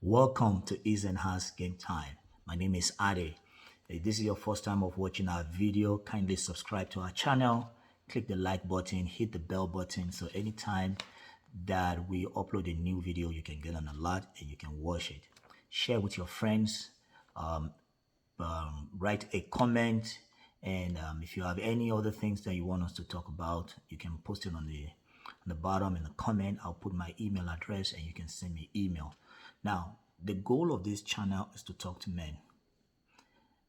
Welcome to Is and Has Game Time. My name is Ade. If this is your first time of watching our video, kindly subscribe to our channel, click the like button, hit the bell button so anytime that we upload a new video, you can get an alert and you can watch it. Share with your friends, write a comment, and if you have any other things that you want us to talk about, you can post it on the bottom in the comment. I'll put my email address and you can send me email. Now, the goal of this channel is to talk to men.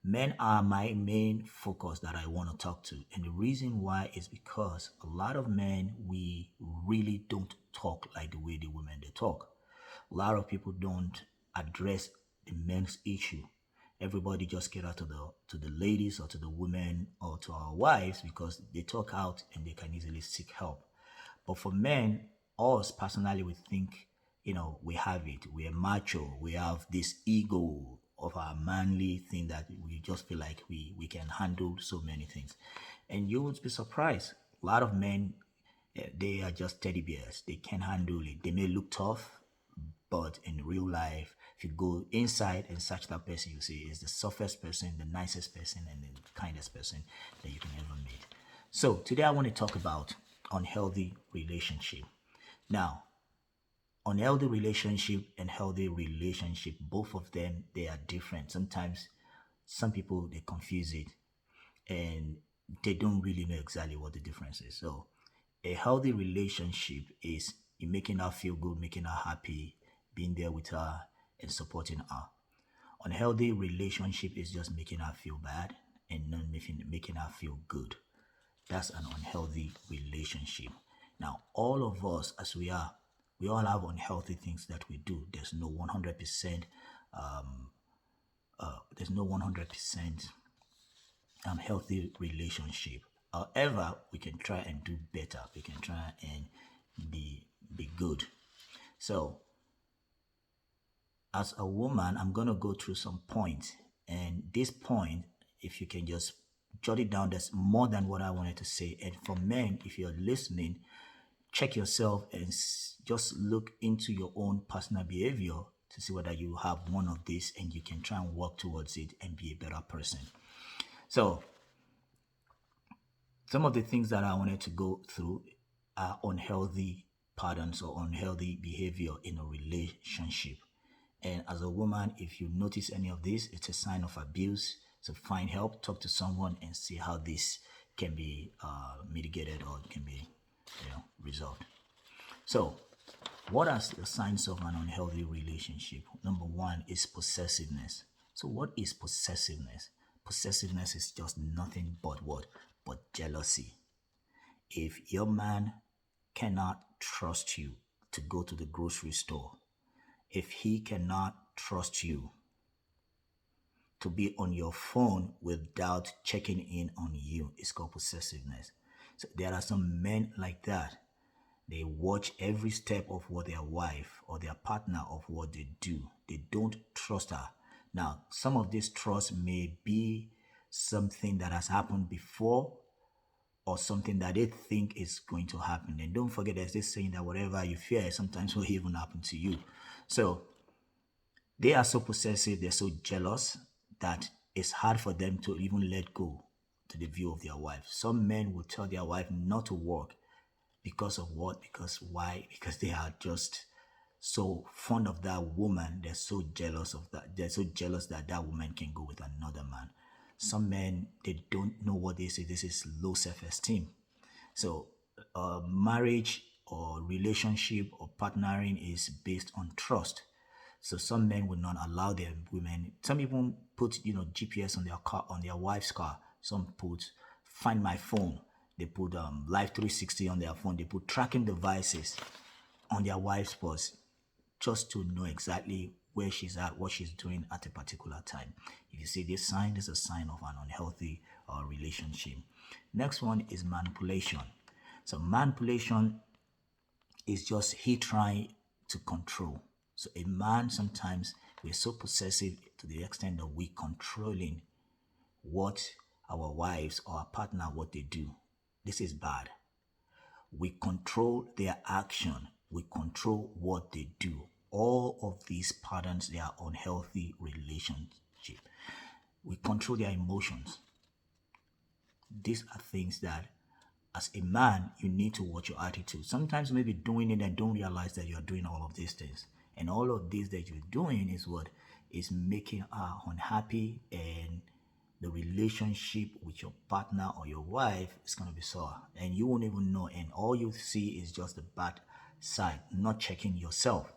Men are my main focus that I want to talk to. And the reason why is because a lot of men, we really don't talk like the way the women they talk. A lot of people don't address the men's issue. Everybody just get out to the ladies or to the women or to our wives because they talk out and they can easily seek help. But for men, us personally, we think, we have it. We are macho. We have this ego of our manly thing that we just feel like we can handle so many things. And you would be surprised. A lot of men, they are just teddy bears. They can't handle it. They may look tough, but in real life, if you go inside and search that person, you see is the softest person, the nicest person, and the kindest person that you can ever meet. So today I want to talk about unhealthy relationship. Now, unhealthy relationship and healthy relationship, both of them, they are different. Sometimes some people, they confuse it and they don't really know exactly what the difference is. So a healthy relationship is you making her feel good, making her happy, being there with her and supporting her. Unhealthy relationship is just making her feel bad and not making her feel good. That's an unhealthy relationship. Now, all of us, as we are, we all have unhealthy things that we do. There's no 100%. There's no 100% healthy relationship. However, we can try and do better. We can try and be good. So, as a woman, I'm gonna go through some points, and this point, if you can just jot it down, that's more than what I wanted to say. And for men, if you're listening, check yourself and just look into your own personal behavior to see whether you have one of these and you can try and work towards it and be a better person. So some of the things that I wanted to go through are unhealthy patterns or unhealthy behavior in a relationship. And as a woman, if you notice any of this, it's a sign of abuse. So find help, talk to someone, and see how this can be mitigated or can be, resolved. So, what are the signs of an unhealthy relationship? Number one is possessiveness. So, what is possessiveness? Possessiveness is just nothing but what? But jealousy. If your man cannot trust you to go to the grocery store, if he cannot trust you to be on your phone without checking in on you, it's called possessiveness. So there are some men like that. They watch every step of what their wife or their partner of what they do. They don't trust her. Now, some of this trust may be something that has happened before or something that they think is going to happen. And don't forget, there's this saying that whatever you fear sometimes will even happen to you. So they are so possessive, they're so jealous that it's hard for them to even let go to the view of their wife. Some men will tell their wife not to work because of what? Because why? Because they are just so fond of that woman. They're so jealous of that. They're so jealous that that woman can go with another man. Some men, they don't know what they say. This is low self-esteem. So marriage or relationship or partnering is based on trust. So some men will not allow their women. Some people put GPS on their car, on their wife's car. Some put Find My Phone. They put Life 360 on their phone. They put tracking devices on their wife's purse just to know exactly where she's at, what she's doing at a particular time. If you see this sign, this is a sign of an unhealthy relationship. Next one is manipulation. So manipulation is just he trying to control. So a man, sometimes we're so possessive to the extent that we controlling what our wives or our partner, what they do. This is bad. We control their action. We control what they do. all of these patterns, they are unhealthy relationship. We control their emotions. These are things that, as a man, you need to watch your attitude. Sometimes maybe doing it and don't realize that you're doing all of these things. And all of this that you're doing is what is making her unhappy, and the relationship with your partner or your wife is going to be sour. And you won't even know. And all you see is just the bad side, not checking yourself.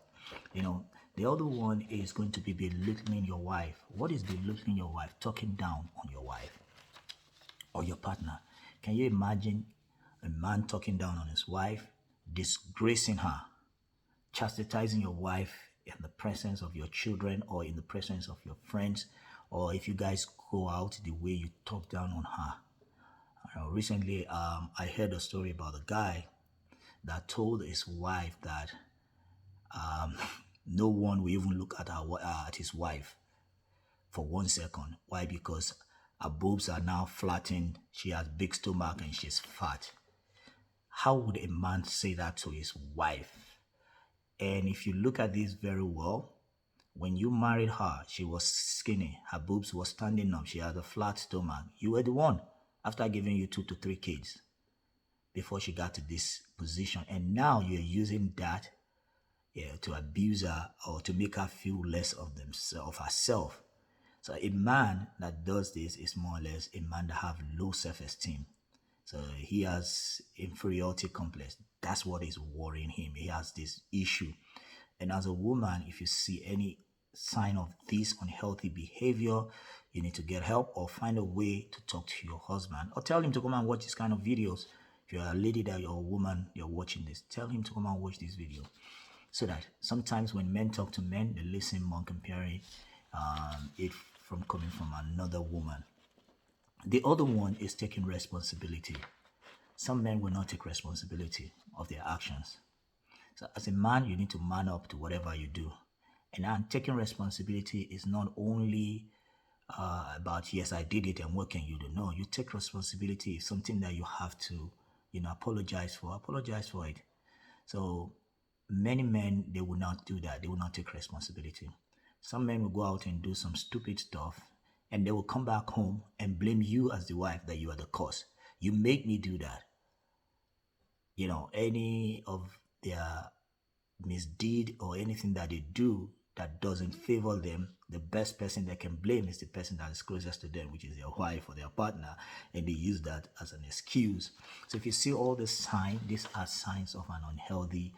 The other one is going to be belittling your wife. What is belittling your wife? Talking down on your wife or your partner. Can you imagine a man talking down on his wife, disgracing her, chastising your wife in the presence of your children or in the presence of your friends, or if you guys go out, the way you talk down on her? Recently, I heard a story about a guy that told his wife that no one will even look at his wife for 1 second. Why? Because her boobs are now flattened, she has big stomach, and she's fat. How would a man say that to his wife? And if you look at this very well, when you married her, she was skinny, her boobs were standing up, she had a flat stomach. You were the one after giving you 2 to 3 kids before she got to this position. And now you're using that to abuse her or to make her feel less of herself. So a man that does this is more or less a man that have low self-esteem. So he has inferiority complex. That's what is worrying him. He has this issue. And as a woman, if you see any sign of this unhealthy behavior, you need to get help or find a way to talk to your husband or tell him to come and watch this kind of videos. If you're a lady that you're a woman, you're watching this, tell him to come and watch this video. So that sometimes when men talk to men, they listen more comparing it from coming from another woman. The other one is taking responsibility. Some men will not take responsibility of their actions. So as a man, you need to man up to whatever you do. And taking responsibility is not only about, yes, I did it and what can you do? No, you take responsibility is something that you have to, apologize for. Apologize for it. So many men, they will not do that. They will not take responsibility. Some men will go out and do some stupid stuff, and they will come back home and blame you as the wife that you are the cause. You make me do that. Any of their misdeed or anything that they do that doesn't favor them, the best person they can blame is the person that is closest to them, which is their wife or their partner, and they use that as an excuse. So if you see all the signs, these are signs of an unhealthy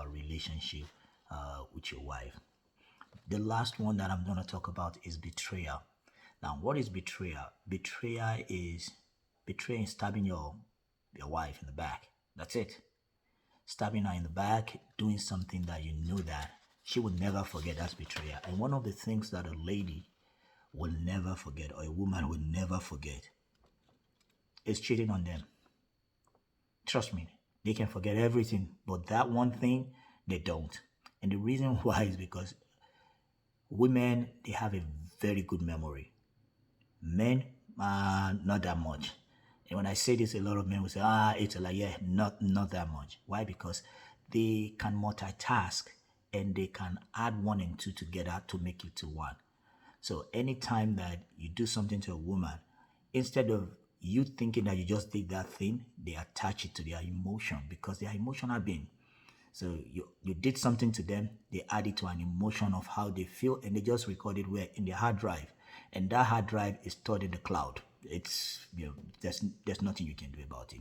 relationship with your wife. The last one that I'm going to talk about is betrayal. Now, what is betrayal? Betrayal is betraying, stabbing your wife in the back. That's it. Stabbing her in the back, doing something that you know that she will never forget. That's betrayal. And one of the things that a lady will never forget, or a woman will never forget, is cheating on them. Trust me, they can forget everything, but that one thing, they don't. And the reason why is because women, they have a very good memory. Men, not that much. And when I say this, a lot of men will say, it's like, yeah, not that much. Why? Because they can multitask and they can add 1 and 2 together to make it to 1. So anytime that you do something to a woman, instead of you thinking that you just did that thing, they attach it to their emotion because they are emotional being. So you did something to them, they add it to an emotion of how they feel, and they just record it where in their hard drive. And that hard drive is stored in the cloud. It's, there's nothing you can do about it.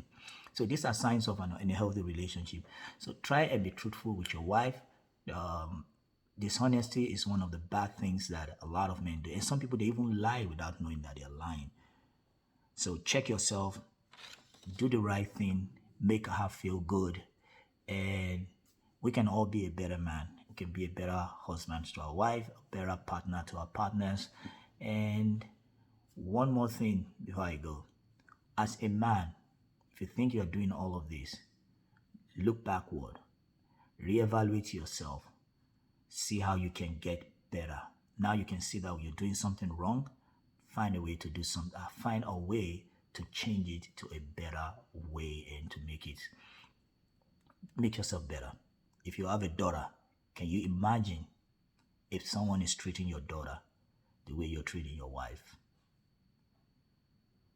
So these are signs of an unhealthy relationship. So try and be truthful with your wife. Dishonesty is one of the bad things that a lot of men do. And some people, they even lie without knowing that they're lying. So check yourself, do the right thing, make her feel good, and we can all be a better man. We can be a better husband to our wife, a better partner to our partners. And one more thing before I go. As a man, if you think you're doing all of this, look backward, reevaluate yourself, see how you can get better. Now you can see that you're doing something wrong. Find a way to do something. Find a way to change it to a better way and to make yourself better. If you have a daughter, Can you imagine if someone is treating your daughter the way you're treating your wife?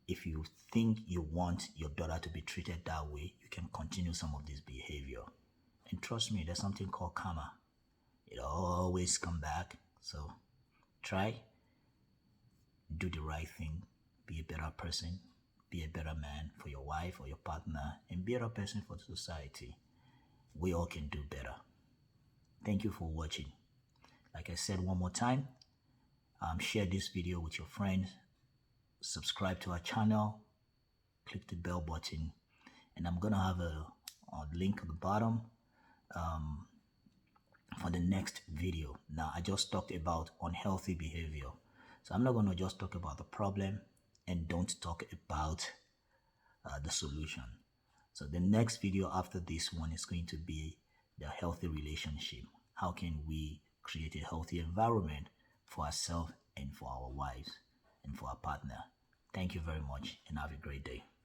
If you think you want your daughter to be treated that way, you can continue some of this behavior. And trust me, there's something called karma. It always come back. So try, do the right thing, be a better person, be a better man for your wife or your partner, and be a better person for the society. We all can do better. Thank you for watching. Like I said one more time, share this video with your friends, subscribe to our channel, click the bell button, and I'm gonna have a link at the bottom for the next video. Now, I just talked about unhealthy behavior, so I'm not gonna just talk about the problem and don't talk about the solution. So the next video after this one is going to be the healthy relationship. How can we create a healthy environment for ourselves and for our wives and for our partner? Thank you very much and have a great day.